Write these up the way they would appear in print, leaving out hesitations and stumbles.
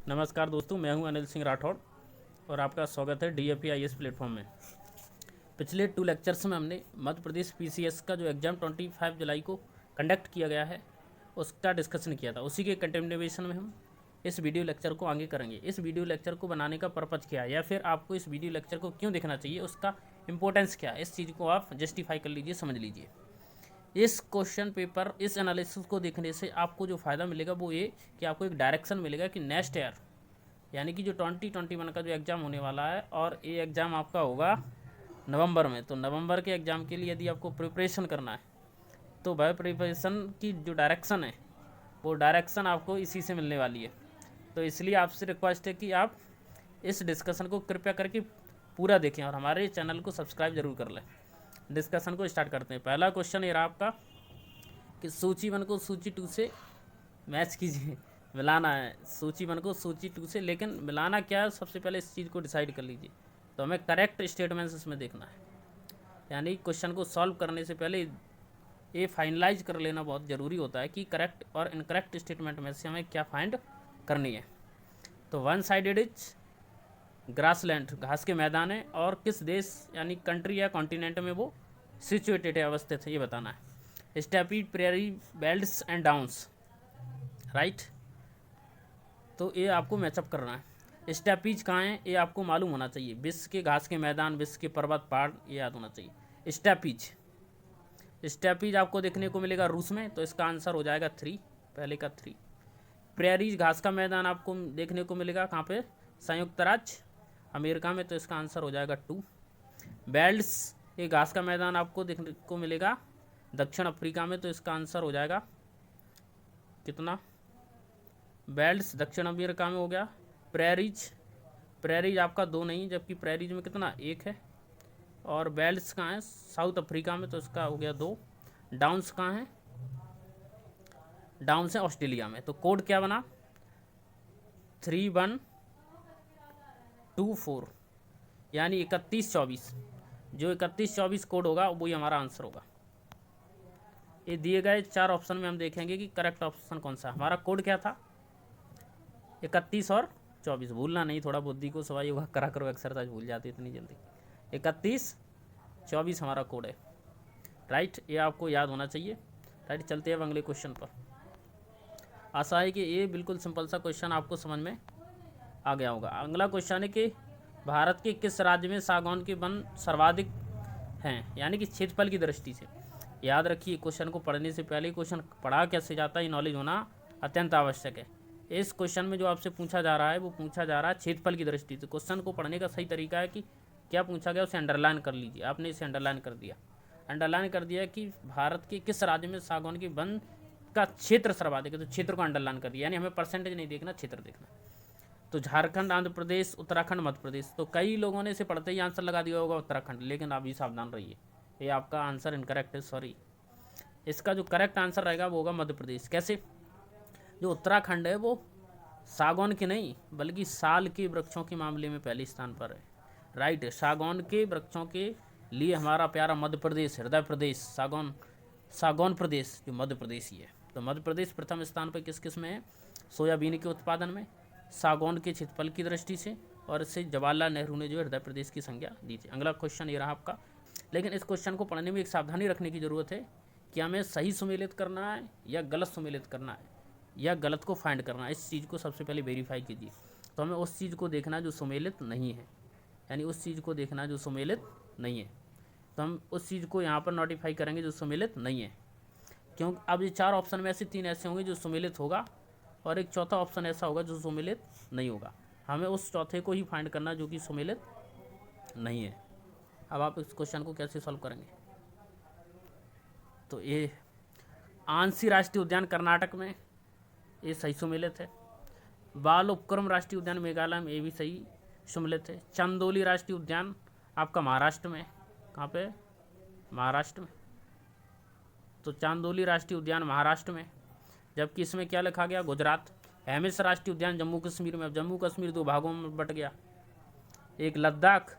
नमस्कार दोस्तों, मैं हूं अनिल सिंह राठौड़ और आपका स्वागत है DAPIS प्लेटफॉर्म में। पिछले 2 लेक्चर्स में हमने मध्य प्रदेश PCS का जो एग्ज़ाम 25 जुलाई को कंडक्ट किया गया है उसका डिस्कशन किया था। उसी के कंटिन्यूएशन में हम इस वीडियो लेक्चर को आगे करेंगे। इस वीडियो लेक्चर को बनाने का पर्पज़ क्या है या फिर आपको इस वीडियो लेक्चर को क्यों देखना चाहिए, उसका इंपॉर्टेंस क्या है, इस चीज़ को आप जस्टिफाई कर लीजिए, समझ लीजिए। इस क्वेश्चन पेपर, इस एनालिसिस को देखने से आपको जो फ़ायदा मिलेगा वो ये कि आपको एक डायरेक्शन मिलेगा कि नेक्स्ट ईयर यानी कि जो 2021 का जो एग्ज़ाम होने वाला है और ये एग्ज़ाम आपका होगा नवंबर में। तो नवंबर के एग्ज़ाम के लिए यदि आपको प्रिपरेशन करना है तो वह प्रिपरेशन की जो डायरेक्शन है वो डायरेक्शन आपको इसी से मिलने वाली है। तो इसलिए आपसे रिक्वेस्ट है कि आप इस डिस्कशन को कृपया करके पूरा देखें और हमारे चैनल को सब्सक्राइब जरूर कर लें। डिस्कशन को स्टार्ट करते हैं। पहला क्वेश्चन ये रहा आपका कि सूची 1 को सूची 2 से मैच कीजिए, मिलाना है सूची 1 को सूची 2 से। लेकिन मिलाना क्या है, सबसे पहले इस चीज़ को डिसाइड कर लीजिए। तो हमें करेक्ट स्टेटमेंट्स इसमें देखना है, यानी क्वेश्चन को सॉल्व करने से पहले ये फाइनलाइज कर लेना बहुत ज़रूरी होता है कि करेक्ट और इनकरेक्ट स्टेटमेंट में से हमें क्या फाइंड करनी है। तो 1 साइडेड इज ग्रासलैंड, घास के मैदान है, और किस देश यानी कंट्री या कॉन्टिनेंट में वो सिचुएटेड है, अवस्थित है, ये बताना है। Steppes, prairie, belts and downs, right. तो ये आपको मैचअप करना है। स्टेपीज कहाँ है ये आपको मालूम होना चाहिए। विश्व के घास के मैदान, विश्व के पर्वत पहाड़, ये याद होना चाहिए। स्टेपीज आपको देखने को मिलेगा रूस में, तो इसका आंसर हो जाएगा 3, पहले का 3। प्रेरीज, घास का मैदान आपको देखने को मिलेगा कहाँ पे, संयुक्त राज्य अमेरिका में, तो इसका आंसर हो जाएगा 2। बेल्ट्स, ये घास का मैदान आपको देखने को मिलेगा दक्षिण अफ्रीका में, तो इसका आंसर हो जाएगा कितना, बेल्ट्स दक्षिण अमेरिका में हो गया। प्रेरीज आपका 2 नहीं, जबकि प्रेरीज में कितना 1 है। और बेल्ट्स कहाँ है, साउथ अफ्रीका में, तो इसका हो गया 2। डाउन्स कहाँ है, डाउन्स है ऑस्ट्रेलिया में। तो कोड क्या बना, 3124, यानी 3124। जो 3124 कोड होगा वही हमारा आंसर होगा। ये दिए गए 4 ऑप्शन में हम देखेंगे कि करेक्ट ऑप्शन कौन सा। हमारा कोड क्या था, 31 और 24, भूलना नहीं, थोड़ा बुद्धि को सवाई होगा, करा करो एक्सरसाइज, भूल जाती इतनी जल्दी। 3124 हमारा कोड है, राइट। ये आपको याद होना चाहिए, राइट। चलते हैं अब अगले क्वेश्चन पर। आशा है कि ये बिल्कुल सिंपल सा क्वेश्चन आपको समझ में आ गया होगा। अगला क्वेश्चन है कि भारत के किस राज्य में सागौन के वन सर्वाधिक हैं, यानी कि क्षेत्रफल की दृष्टि से। याद रखिए, क्वेश्चन को पढ़ने से पहले क्वेश्चन पढ़ा कैसे जाता है, नॉलेज होना अत्यंत आवश्यक है। इस क्वेश्चन में जो आपसे पूछा जा रहा है वो पूछा जा रहा है क्षेत्रफल की दृष्टि से। क्वेश्चन को पढ़ने का सही तरीका है कि क्या पूछा गया उसे अंडरलाइन कर लीजिए। आपने इसे अंडरलाइन कर दिया, कि भारत के किस राज्य में सागौन के वन का क्षेत्र सर्वाधिक है, तो क्षेत्र को अंडरलाइन कर दिया, यानी हमें परसेंटेज नहीं देखना, क्षेत्र देखना। तो झारखंड, आंध्र प्रदेश, उत्तराखंड, मध्य प्रदेश। तो कई लोगों ने इसे पढ़ते ही आंसर लगा दिया होगा उत्तराखंड, लेकिन आप भी सावधान रहिए, ये आपका आंसर इनकरेक्ट है, सॉरी। इसका जो करेक्ट आंसर रहेगा वो होगा मध्य प्रदेश। कैसे, जो उत्तराखंड है वो सागौन के नहीं बल्कि साल के वृक्षों के मामले में पहले स्थान पर है, राइट। सागौन के वृक्षों के लिए हमारा प्यारा मध्य प्रदेश, हृदय प्रदेश, सागौन प्रदेश जो मध्य प्रदेश ही है। तो मध्य प्रदेश प्रथम स्थान पर किस किस में है, सोयाबीन के उत्पादन में, सागौन के क्षेत्रफल की दृष्टि से, और इससे जवाहरलाल नेहरू ने जो हृदय प्रदेश की संज्ञा दी थी। अगला क्वेश्चन ये रहा आपका। लेकिन इस क्वेश्चन को पढ़ने में एक सावधानी रखने की ज़रूरत है कि हमें सही सुमेलित करना है या गलत सुमेलित करना है, या गलत को फाइंड करना है। इस चीज़ को सबसे पहले वेरीफाई कीजिए। तो हमें उस चीज़ को देखना जो सुमेलित नहीं है, यानी उस चीज़ को देखना जो सुमेलित नहीं है। तो हम उस चीज़ को यहाँ पर नोटिफाई करेंगे जो सुमेलित नहीं है, क्योंकि अब ये 4 ऑप्शन में से 3 ऐसे होंगे जो सुमेलित होगा और एक चौथा ऑप्शन ऐसा होगा जो सुमेलित नहीं होगा। हमें उस चौथे को ही फाइंड करना जो कि सुमेलित नहीं है। अब आप इस क्वेश्चन को कैसे सॉल्व करेंगे, तो ये आंसी राष्ट्रीय उद्यान कर्नाटक में, ये सही सुमेलित है। बाल उपक्रम राष्ट्रीय उद्यान मेघालय में, ये भी सही सुमेलित है। चंदोली राष्ट्रीय उद्यान आपका महाराष्ट्र में, कहाँ पे, महाराष्ट्र में। तो चांदोली राष्ट्रीय उद्यान महाराष्ट्र में, जबकि इसमें क्या लिखा गया, गुजरात। हेमिस राष्ट्रीय उद्यान जम्मू कश्मीर में। अब जम्मू कश्मीर 2 भागों में बट गया, एक लद्दाख,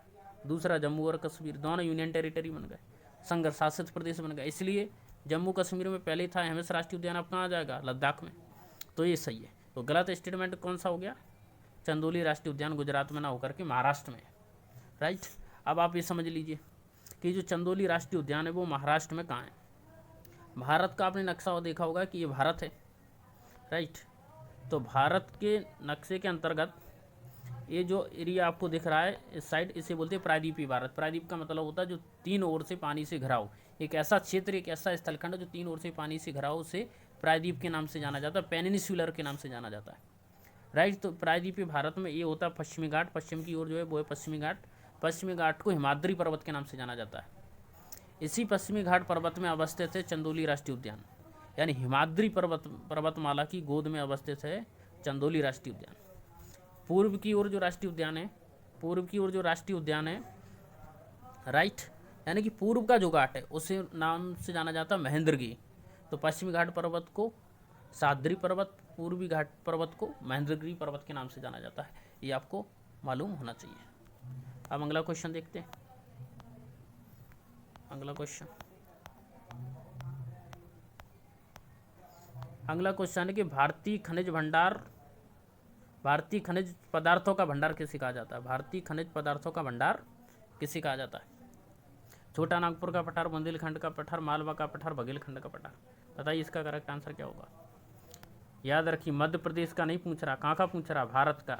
दूसरा जम्मू और कश्मीर, दोनों यूनियन टेरिटरी बन गए, संघ शासित प्रदेश बन गए। इसलिए जम्मू कश्मीर में पहले था हेमिस राष्ट्रीय उद्यान, अब कहाँ आ जाएगा, लद्दाख में। तो ये सही है। तो गलत स्टेटमेंट कौन सा हो गया, चंदोली राष्ट्रीय उद्यान गुजरात में ना होकर के महाराष्ट्र में, राइट। अब आप ये समझ लीजिए कि जो चंदोली राष्ट्रीय उद्यान है वो महाराष्ट्र में कहाँ है। भारत का आपने नक्शा देखा होगा कि ये भारत है, राइट। तो भारत के नक्शे के अंतर्गत ये जो एरिया आपको दिख रहा है इस साइड, इसे बोलते हैं प्रायद्वीपीय भारत। प्रायद्वीप का मतलब होता है जो तीन ओर से पानी से घिरा हो, एक ऐसा क्षेत्र, एक ऐसा स्थलखंड जो तीन ओर से पानी से घिरा हो, उसे प्रायद्वीप के नाम से जाना जाता है, पेनिनसुलर के नाम से जाना जाता है, राइट। तो प्रायद्वीपीय भारत में ये होता है पश्चिमी घाट, पश्चिम की ओर जो है वो है पश्चिमी घाट। पश्चिमी घाट को हिमाद्री पर्वत के नाम से जाना जाता है। इसी पश्चिमी घाट पर्वत में अवस्थित है चंदोली राष्ट्रीय उद्यान, यानी हिमाद्री पर्वतमाला की गोद में अवस्थित है चंदोली राष्ट्रीय उद्यान। पूर्व की ओर जो राष्ट्रीय उद्यान है, राइट, यानी कि पूर्व का जो घाट है उसे नाम से जाना जाता है महेंद्रगिरी। तो पश्चिमी घाट पर्वत को सह्याद्री पर्वत, पूर्वी घाट पर्वत को महेंद्रगिरी पर्वत के नाम से जाना जाता है, ये आपको मालूम होना चाहिए। अब अगला क्वेश्चन देखते हैं। अगला क्वेश्चन है कि भारतीय खनिज पदार्थों का भंडार किसे कहा जाता है। भारतीय खनिज पदार्थों का भंडार किसे कहा जाता है। छोटा नागपुर का पठार, बुंदेलखंड का पठार, मालवा का पठार, बघेलखंड का पठार। बताइए इसका करेक्ट आंसर क्या होगा। याद रखिए मध्य प्रदेश का नहीं पूछ रहा, कहाँ का पूछ रहा, भारत का।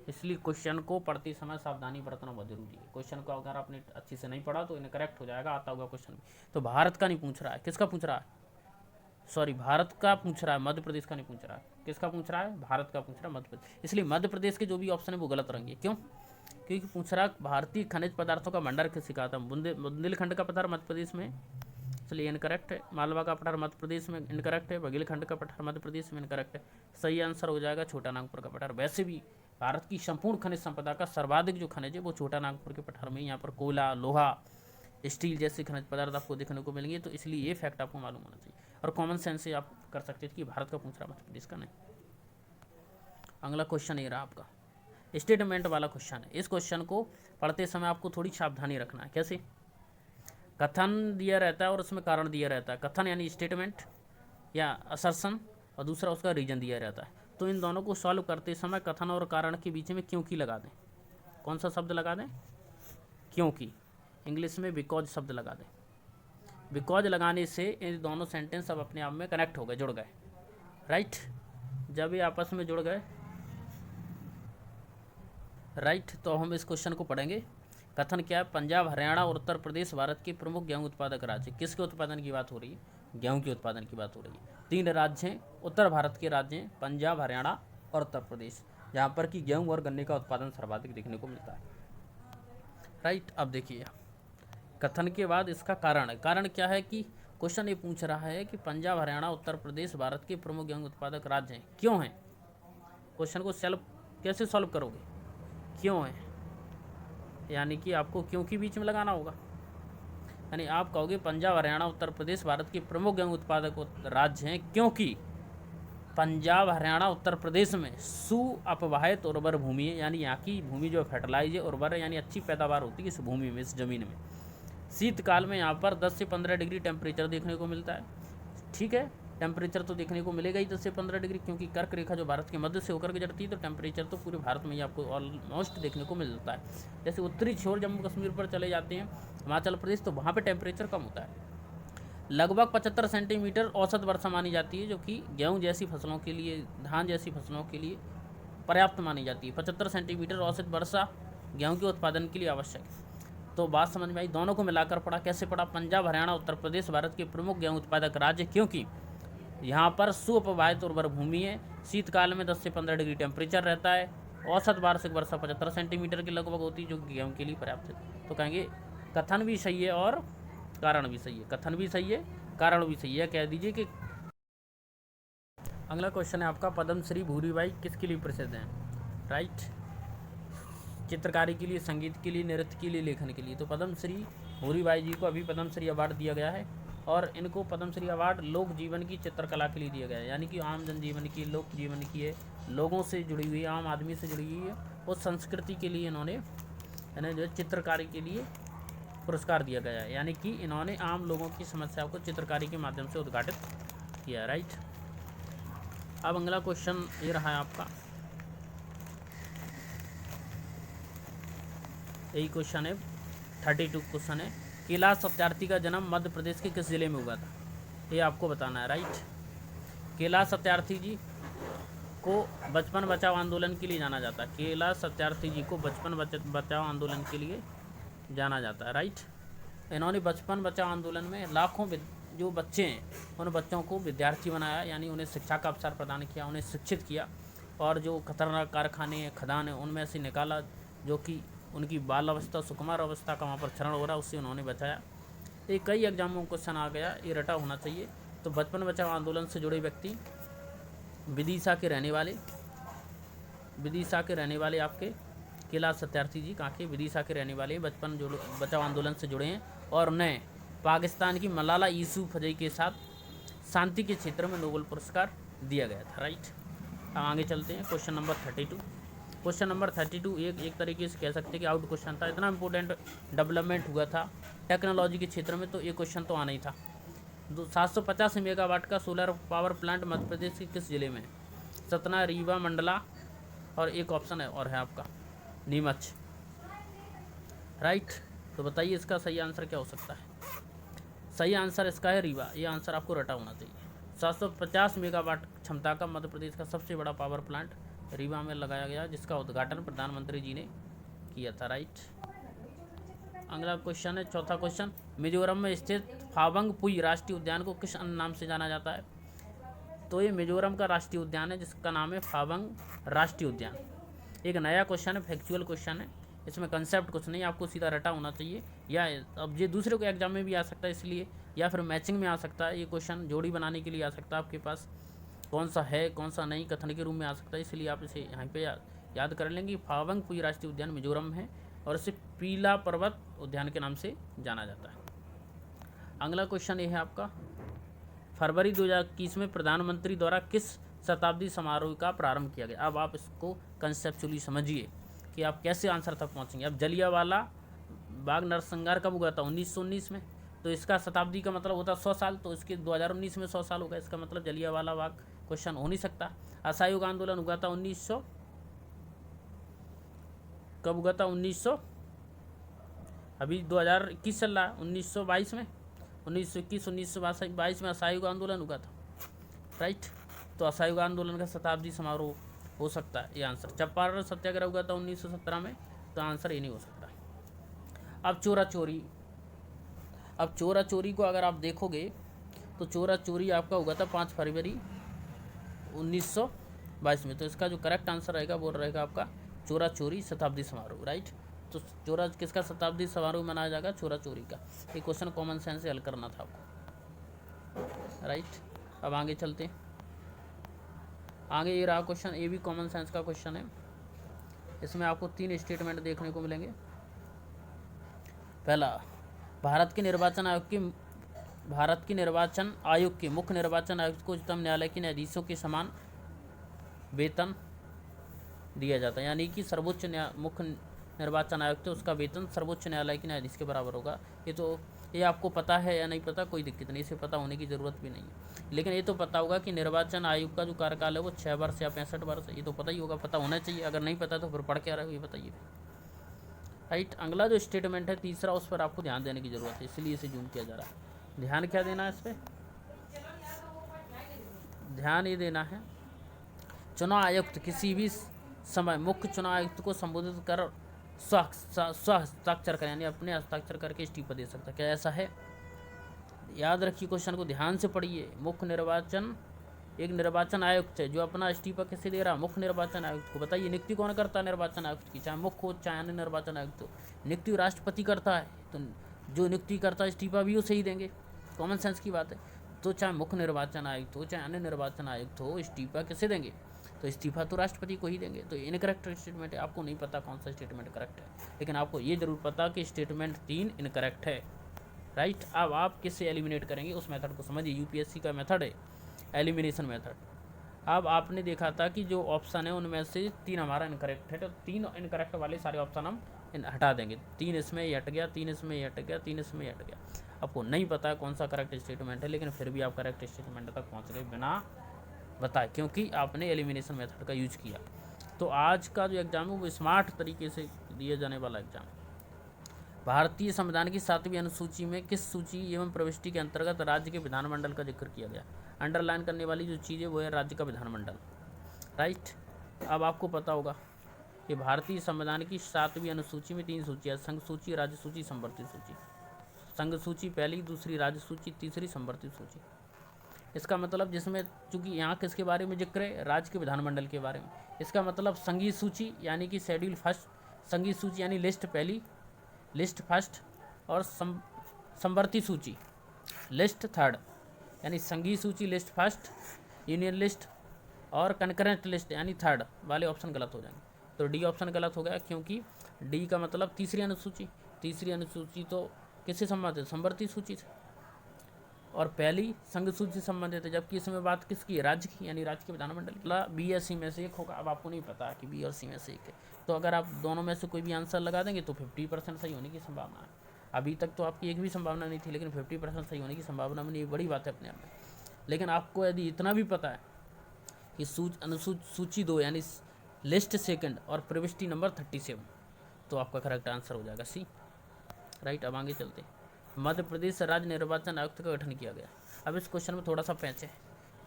इसलिए क्वेश्चन को पढ़ते समय सावधानी बरतना बहुत जरूरी है। क्वेश्चन को अगर आपने अच्छे से नहीं पढ़ा तो इनकरेक्ट हो जाएगा, आता होगा क्वेश्चन भी। तो भारत का नहीं पूछ रहा है, किसका पूछ रहा है, सॉरी भारत का पूछ रहा है, मध्य प्रदेश का नहीं पूछ रहा है। किसका पूछ रहा है, भारत का पूछ रहा है, मध्य प्रदेश। इसलिए मध्य प्रदेश के जो भी ऑप्शन है वो गलत रहेंगे। क्यों, क्योंकि पूछ रहा भारतीय खनिज पदार्थों का भंडार किसे कहा था। बुंदेलखंड का पठार मध्य प्रदेश में, इसलिए इनकरेक्ट है। मालवा का पठार मध्य प्रदेश में, इनकरेक्ट है। बघेलखंड का पठार मध्य प्रदेश में, इनकरेक्ट है। सही आंसर हो जाएगा छोटा नागपुर का पठार। वैसे भी भारत की संपूर्ण खनिज संपदा का सर्वाधिक जो खनिज है वो छोटा नागपुर के पठार में। यहाँ पर कोयला, लोहा, स्टील जैसे खनिज पदार्थ आपको देखने को मिलेंगे। तो इसलिए ये फैक्ट आपको मालूम होना चाहिए, और कॉमन सेंस से आप कर सकते थे कि भारत का पूछ रहा मध्य प्रदेश का नहीं। अगला क्वेश्चन ये रहा आपका स्टेटमेंट वाला क्वेश्चन है। इस क्वेश्चन को पढ़ते समय आपको थोड़ी सावधानी रखना है। कैसे, कथन दिया रहता है और उसमें कारण दिया रहता है। कथन यानी स्टेटमेंट या असर्शन, और दूसरा उसका रीजन दिया रहता है। तो इन दोनों को सॉल्व करते समय कथन और कारण के बीच में क्योंकि लगा दें। कौन सा शब्द लगा दें, क्योंकि। इंग्लिश में बिकॉज शब्द लगा दें। बिकॉज लगाने से इन दोनों सेंटेंस अब अपने आप में कनेक्ट हो गए, जुड़ गए, राइट। जब ये आपस में जुड़ गए, राइट, तो हम इस क्वेश्चन को पढ़ेंगे। कथन क्या है, पंजाब, हरियाणा और उत्तर प्रदेश भारत के प्रमुख गेहूं उत्पादक राज्य। किसके उत्पादन की बात हो रही है, गेहूं के उत्पादन की बात हो रही है। 3 राज्य हैं, उत्तर भारत के राज्य हैं, पंजाब, हरियाणा और उत्तर प्रदेश, जहाँ पर कि गेहूं और गन्ने का उत्पादन सर्वाधिक देखने को मिलता है, राइट। अब देखिए कथन के बाद इसका कारण है। कारण क्या है कि क्वेश्चन ये पूछ रहा है कि पंजाब, हरियाणा, उत्तर प्रदेश भारत के प्रमुख गेहूं उत्पादक राज्य हैं, क्यों हैं। क्वेश्चन को कैसे सॉल्व करोगे, क्यों है, यानी कि आपको क्यों के बीच में लगाना होगा। यानी आप कहोगे पंजाब, हरियाणा, उत्तर प्रदेश भारत के प्रमुख गेहूं उत्पादक राज्य हैं क्योंकि पंजाब, हरियाणा, उत्तर प्रदेश में सुअपवाहित उर्वर भूमि है, यानी यहाँ की भूमि जो फर्टिलाइज है, उर्वर है, यानी अच्छी पैदावार होती है इस भूमि में, इस जमीन में। शीतकाल में यहाँ पर 10 से 15 डिग्री टेम्परेचर देखने को मिलता है, ठीक है। टेम्परेचर तो देखने को मिलेगा ही 10 से 15 डिग्री, क्योंकि कर्क रेखा जो भारत के मध्य से होकर गुजरती है, तो टेम्परेचर तो पूरे भारत में ही आपको ऑलमोस्ट देखने को मिलता है। जैसे उत्तरी छोर जम्मू कश्मीर पर चले जाते हैं, हिमाचल प्रदेश, तो वहाँ पे टेम्परेचर कम होता है। लगभग 75 सेंटीमीटर औसत वर्षा मानी जाती है, जो कि गेहूँ जैसी फसलों के लिए, धान जैसी फसलों के लिए पर्याप्त मानी जाती है। 75 सेंटीमीटर औसत वर्षा गेहूँ के उत्पादन के लिए आवश्यक है। तो बात समझ में आई। दोनों को मिलाकर पढ़ा, कैसे पढ़ा, पंजाब, हरियाणा, उत्तर प्रदेश भारत के प्रमुख गेहूँ उत्पादक राज्य क्योंकि यहाँ पर सुअपवाहित उर्वर भूमि है, शीतकाल में 10 से 15 डिग्री टेम्परेचर रहता है, औसत वार्षिक वर्षा 75 सेंटीमीटर के लगभग होती है, जो गेहूँ के लिए पर्याप्त है। तो कहेंगे कथन भी सही है और कारण भी सही है। कथन भी सही है, कारण भी सही है, कह दीजिए कि। अगला क्वेश्चन है आपका, पद्मश्री भूरीबाई किसके लिए प्रसिद्ध हैं, राइट। चित्रकारी के लिए, संगीत के लिए, नृत्य के लिए, लेखन के लिए। तो पद्मश्री भूरीबाई जी को अभी पद्मश्री अवार्ड दिया गया है, और इनको पद्मश्री अवार्ड लोक जीवन की चित्रकला के लिए दिया गया है, यानी कि आम जनजीवन की, लोक जीवन की है, लोगों से जुड़ी हुई, आम आदमी से जुड़ी हुई है, उस संस्कृति के लिए इन्होंने जो है चित्रकारी के लिए पुरस्कार दिया गया है, यानी कि इन्होंने आम लोगों की समस्याओं को चित्रकारी के माध्यम से उद्घाटित किया है, राइट। अब अगला क्वेश्चन ये रहा है आपका, यही क्वेश्चन है, 32 क्वेश्चन है। कैलाश सत्यार्थी का जन्म मध्य प्रदेश के किस जिले में हुआ था, ये आपको बताना है, राइट। कैलाश सत्यार्थी जी को बचपन बचाओ आंदोलन के लिए जाना जाता है। कैलाश सत्यार्थी जी को बचपन बचाओ आंदोलन के लिए जाना जाता है, राइट। इन्होंने बचपन बचाओ आंदोलन में लाखों जो बच्चे हैं उन बच्चों को विद्यार्थी बनाया, यानी उन्हें शिक्षा का अवसर प्रदान किया, उन्हें शिक्षित किया, और जो खतरनाक कारखाने खदान हैं उनमें से निकाला, जो कि उनकी बाल अवस्था सुकुमार अवस्था का वहाँ पर क्षरण हो रहा है, उससे उन्होंने बचाया। ये कई एग्जामों में क्वेश्चन आ गया, ये रटा होना चाहिए। तो बचपन बचाओ आंदोलन से जुड़े व्यक्ति विदिशा के रहने वाले आपके कैलाश सत्यार्थी जी कहाँ के, विदिशा के रहने वाले, बचपन जो बचाओ आंदोलन से जुड़े हैं, और उन्हें पाकिस्तान की मलाला यूसुफजई के साथ शांति के क्षेत्र में नोबेल पुरस्कार दिया गया था, राइट। अब आगे चलते हैं, क्वेश्चन नंबर 32। क्वेश्चन नंबर 32 एक तरीके से कह सकते हैं कि आउट क्वेश्चन था, इतना इंपॉर्टेंट डेवलपमेंट हुआ था टेक्नोलॉजी के क्षेत्र में, तो ये क्वेश्चन तो आना ही था। 750 मेगावाट का solar power plant Madhya Pradesh के किस जिले में है, सतना, रीवा, मंडला, और एक ऑप्शन है और है आपका नीमच, राइट। तो बताइए इसका सही आंसर क्या हो सकता है। सही आंसर इसका है रीवा, ये आंसर आपको रटा होना चाहिए। 750 मेगावाट क्षमता का मध्य प्रदेश का सबसे बड़ा पावर प्लांट रीवा में लगाया गया, जिसका उद्घाटन प्रधानमंत्री जी ने किया था, राइट। अगला क्वेश्चन है, चौथा क्वेश्चन, मिजोरम में स्थित फाबंग पुई राष्ट्रीय उद्यान को किस अन्य नाम से जाना जाता है। तो ये मिजोरम का राष्ट्रीय उद्यान है जिसका नाम है फाबंग राष्ट्रीय उद्यान। एक नया क्वेश्चन है, फैक्चुअल क्वेश्चन है, इसमें कंसेप्ट कुछ नहीं, आपको सीधा रटा होना चाहिए, या अब ये दूसरे को एग्जाम में भी आ सकता है इसलिए, या फिर मैचिंग में आ सकता है, ये क्वेश्चन जोड़ी बनाने के लिए आ सकता है, आपके पास कौन सा है कौन सा नहीं कथन के रूप में आ सकता है, इसलिए आप इसे यहाँ पे याद कर लेंगे। फाबंग पुई राष्ट्रीय उद्यान मिजोरम में है और इसे पीला पर्वत उद्यान के नाम से जाना जाता है। अगला क्वेश्चन ये है आपका, फरवरी 2021 में प्रधानमंत्री द्वारा किस शताब्दी समारोह का प्रारंभ किया गया। अब आप इसको कंसेप्चुअली समझिए कि आप कैसे आंसर तक पहुंचेंगे। अब जलियांवाला बाग नरसंहार कब हुआ था, 1919 में, तो इसका शताब्दी का मतलब होता है 100 साल, तो इसके 2019 में 100 साल होगा, इसका मतलब जलियांवाला बाग क्वेश्चन हो नहीं सकता। असहयोग आंदोलन हुआ था 1900 कब हुआ था, 1900 अभी 2021 चल रहा है, 1922 में, 1921 1922 में असहयोग आंदोलन हुआ था, राइट। तो असहयोग आंदोलन का शताब्दी समारोह हो सकता है ये आंसर। चंपारण सत्याग्रह हुआ था 1917 में, तो आंसर ये नहीं हो सकता। अब चोरा चोरी को अगर आप देखोगे तो चोरा चोरी आपका हुआ था 5 फरवरी 1922 में, तो इसका जो करेक्ट आंसर रहेगा वो रहेगा आपका चोरा चोरी शताब्दी समारोह, राइट। तो चोरा किसका शताब्दी समारोह मनाया जाएगा, चोरा चोरी का। ये क्वेश्चन कॉमन सेंस से हल करना था आपको, राइट। अब आगे चलते हैं, आगे ये रहा क्वेश्चन, ये भी कॉमन सेंस का क्वेश्चन है, इसमें आपको 3 स्टेटमेंट देखने को मिलेंगे। पहला, भारत के निर्वाचन आयोग के मुख्य निर्वाचन आयुक्त को उच्चतम न्यायालय के न्यायाधीशों के समान वेतन दिया जाता है, यानी कि सर्वोच्च मुख्य निर्वाचन आयुक्त है उसका वेतन सर्वोच्च न्यायालय के न्यायाधीश के बराबर होगा। ये आपको पता है या नहीं पता कोई दिक्कत नहीं, इसे पता होने की ज़रूरत भी नहीं है, लेकिन ये तो पता होगा कि निर्वाचन आयोग का जो कार्यकाल है वो 6 वर्ष या 65 वर्ष है, ये तो पता ही होगा, पता होना चाहिए। अगर नहीं पता तो फिर पढ़ के आ रहे हो, ये बताइए, राइट। अगला जो स्टेटमेंट है तीसरा, उस पर आपको ध्यान देने की ज़रूरत है, इसलिए इसे जूम किया जा रहा है। ध्यान क्या देना है इस पर, ध्यान ये देना है, चुनाव आयुक्त किसी भी समय मुख्य चुनाव आयुक्त को संबोधित कर स्वहस्ताक्षर करें, यानी अपने हस्ताक्षर करके इस्तीफा दे सकता है। क्या ऐसा है, याद रखिए, क्वेश्चन को ध्यान से पढ़िए। एक निर्वाचन आयुक्त है जो अपना इस्तीफा किसे दे रहा है, मुख्य निर्वाचन आयुक्त को। बताइए नियुक्ति कौन करता है निर्वाचन आयुक्त की, चाहे मुख्य हो चाहे अन्य निर्वाचन आयुक्त हो, नियुक्ति राष्ट्रपति करता है, तो जो नियुक्ति करता है इस्तीफा भी उसे ही देंगे, कॉमन सेंस की बात है। तो चाहे मुख्य निर्वाचन आयुक्त हो चाहे अन्य निर्वाचन आयुक्त हो, इस्तीफा किसे देंगे, तो इस्तीफा तो राष्ट्रपति को ही देंगे। तो इनकरेक्ट स्टेटमेंट है, आपको नहीं पता कौन सा स्टेटमेंट करेक्ट है, लेकिन आपको ये जरूर पता कि स्टेटमेंट 3 इनकरेक्ट है, राइट। अब आप किससे एलिमिनेट करेंगे उस मेथड को समझिए, यूपीएससी का मेथड है एलिमिनेशन मेथड। अब आपने देखा था कि जो ऑप्शन है उनमें से 3 हमारा इनकरेक्ट है, तो 3 इनकरेक्ट वाले सारे ऑप्शन हम हटा देंगे। 3 इसमें हट गया, 3 इसमें हट गया, 3 इसमें हट गया। आपको नहीं पता कौन सा करेक्ट स्टेटमेंट है, लेकिन फिर भी आप करेक्ट स्टेटमेंट तक पहुँच गए बिना बताए, क्योंकि आपने एलिमिनेशन मेथड का यूज किया। तो आज का जो एग्ज़ाम है वो स्मार्ट तरीके से दिए जाने वाला एग्ज़ाम है। भारतीय संविधान की 7वीं अनुसूची में किस सूची एवं प्रविष्टि के अंतर्गत राज्य के विधानमंडल का जिक्र किया गया? अंडरलाइन करने वाली जो चीज़ है वो है राज्य का विधानमंडल, राइट। अब आपको पता होगा कि भारतीय संविधान की 7वीं अनुसूची में 3 सूचियाँ, संघ सूची, राज्य सूची, संवर्ती सूची। संघ सूची पहली, दूसरी राज्य सूची, तीसरी संवर्ती सूची। इसका मतलब जिसमें चूंकि यहाँ किसके बारे में जिक्र है, राज्य के विधानमंडल के बारे में, इसका मतलब संघीय सूची यानी कि शेड्यूल फर्स्ट, संघीय सूची यानी लिस्ट पहली, लिस्ट फर्स्ट, और संवर्ती सूची लिस्ट थर्ड, यानी संघीय सूची लिस्ट फर्स्ट, यूनियन लिस्ट और कनकरेंट लिस्ट यानी थर्ड वाले ऑप्शन गलत हो जाएंगे। तो डी ऑप्शन गलत हो गया, क्योंकि डी का मतलब तीसरी अनुसूची, तीसरी अनुसूची तो किससे संबंधित है? संवर्ती सूची से, और पहली संघ सूची से संबंधित है, जबकि इसमें बात किसकी है? राज्य की, यानी राज्य के विधानमंडल की। बी या सी में से एक होगा। अब आपको नहीं पता कि बी और सी में से एक है, तो अगर आप दोनों में से कोई भी आंसर लगा देंगे तो 50% सही होने की संभावना है। अभी तक तो आपकी एक भी संभावना नहीं थी, लेकिन 50% सही होने की संभावना में, ये बड़ी बात है अपने आप में। लेकिन आपको यदि इतना भी पता है कि सूची 2 यानी लिस्ट सेकंड और प्रविष्टि नंबर 37, तो आपका करेक्ट आंसर हो जाएगा सी, राइट। अब आगे चलते हैं। मध्य प्रदेश राज्य निर्वाचन आयुक्त का गठन किया गया। अब इस क्वेश्चन में थोड़ा सा पैच है,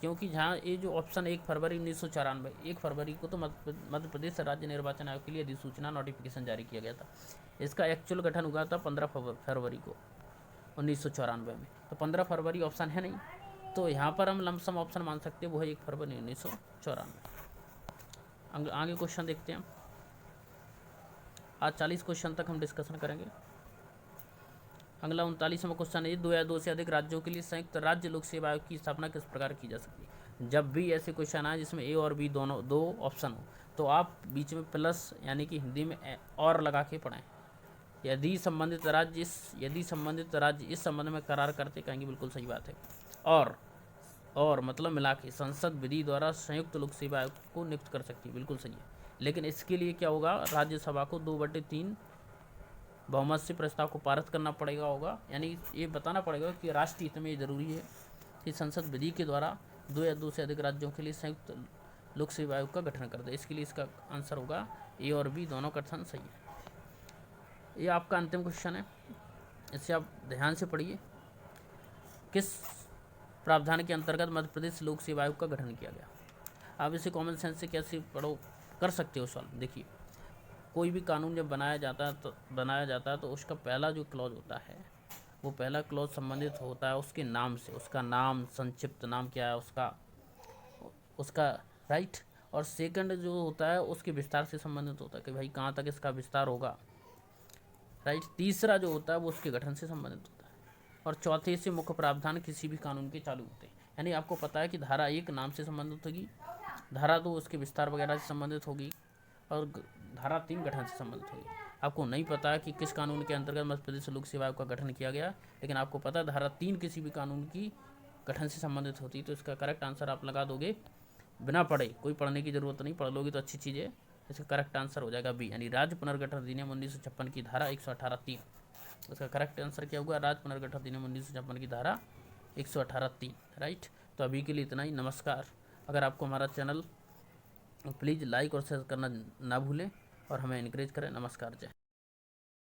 क्योंकि जहाँ ये जो ऑप्शन 1 फरवरी 1994, 1 फरवरी को तो मध्य प्रदेश राज्य निर्वाचन आयोग के लिए अधिसूचना नोटिफिकेशन जारी किया गया था। इसका एक्चुअल गठन हुआ था 15 फरवरी को 1994 में। तो 15 फरवरी ऑप्शन है नहीं, तो यहाँ पर हम लमसम ऑप्शन मान सकते हैं वो है 1 फरवरी 1994। आगे क्वेश्चन देखते हैं। आज 40 क्वेश्चन तक हम डिस्कशन करेंगे। अगला 39वां क्वेश्चन है, 2 या 2 से अधिक राज्यों के लिए संयुक्त राज्य लोक सेवा आयोग की स्थापना किस प्रकार की जा सकती है? जब भी ऐसे क्वेश्चन आए जिसमें ए और बी दोनों 2 ऑप्शन हो, तो आप बीच में प्लस यानी कि हिंदी में और लगा के पढ़ें। यदि संबंधित राज्य इस संबंध में करार करते, कहेंगे बिल्कुल सही बात है। और मतलब मिला के संसद विधि द्वारा संयुक्त लोक सेवा आयोग को नियुक्त कर सकती है, बिल्कुल सही है। लेकिन इसके लिए क्या होगा? राज्यसभा को 2/3 बहुमत से प्रस्ताव को पारित करना पड़ेगा होगा, यानी ये बताना पड़ेगा कि राष्ट्रीय हित में ज़रूरी है कि संसद विधि के द्वारा 2 या 2 से अधिक राज्यों के लिए संयुक्त लोक सेवा आयोग का गठन कर दे। इसके लिए इसका आंसर होगा ए और बी, दोनों कथन सही है। ये आपका अंतिम क्वेश्चन है, इसे आप ध्यान से पढ़िए। किस प्रावधान के अंतर्गत मध्य प्रदेश लोक सेवा आयोग का गठन किया गया? आप इसे कॉमन सेंस से कैसे कर सकते हो सवाल। देखिए, कोई भी कानून जब बनाया जाता है तो उसका पहला जो क्लॉज होता है, वो पहला क्लॉज संबंधित होता है उसके नाम से, उसका नाम, संक्षिप्त नाम क्या है उसका राइट। और सेकंड जो होता है उसके विस्तार से संबंधित होता है कि भाई कहाँ तक इसका विस्तार होगा, राइट। तीसरा जो होता है वो उसके गठन से संबंधित होता है, और चौथे से मुख्य प्रावधान किसी भी कानून के चालू होते हैं। यानी आपको पता है कि धारा 1 नाम से संबंधित होगी, धारा 2 उसके विस्तार वगैरह से संबंधित होगी, और धारा 3 गठन से संबंधित होगी। आपको नहीं पता है कि किस कानून के अंतर्गत मध्य प्रदेश लोक सेवा आयोग का गठन किया गया, लेकिन आपको पता है धारा 3 किसी भी कानून की गठन से संबंधित होती है। तो इसका करेक्ट आंसर आप लगा दोगे बिना पढ़े, कोई पढ़ने की जरूरत नहीं, पढ़ लोगे तो अच्छी चीज़ है। इसका करेक्ट आंसर हो जाएगा बी, यानी राज्य पुनर्गठन अधिनियम 1956 की धारा 118(3). उसका करेक्ट आंसर क्या होगा? राज्य पुनर्गठन अधिनियम 1956 की धारा 118(3), राइट। तो अभी के लिए इतना ही, नमस्कार। अगर आपको हमारा चैनल प्लीज़ लाइक और शेयर करना ना भूलें और हमें इनकरेज करें। नमस्कार, जय।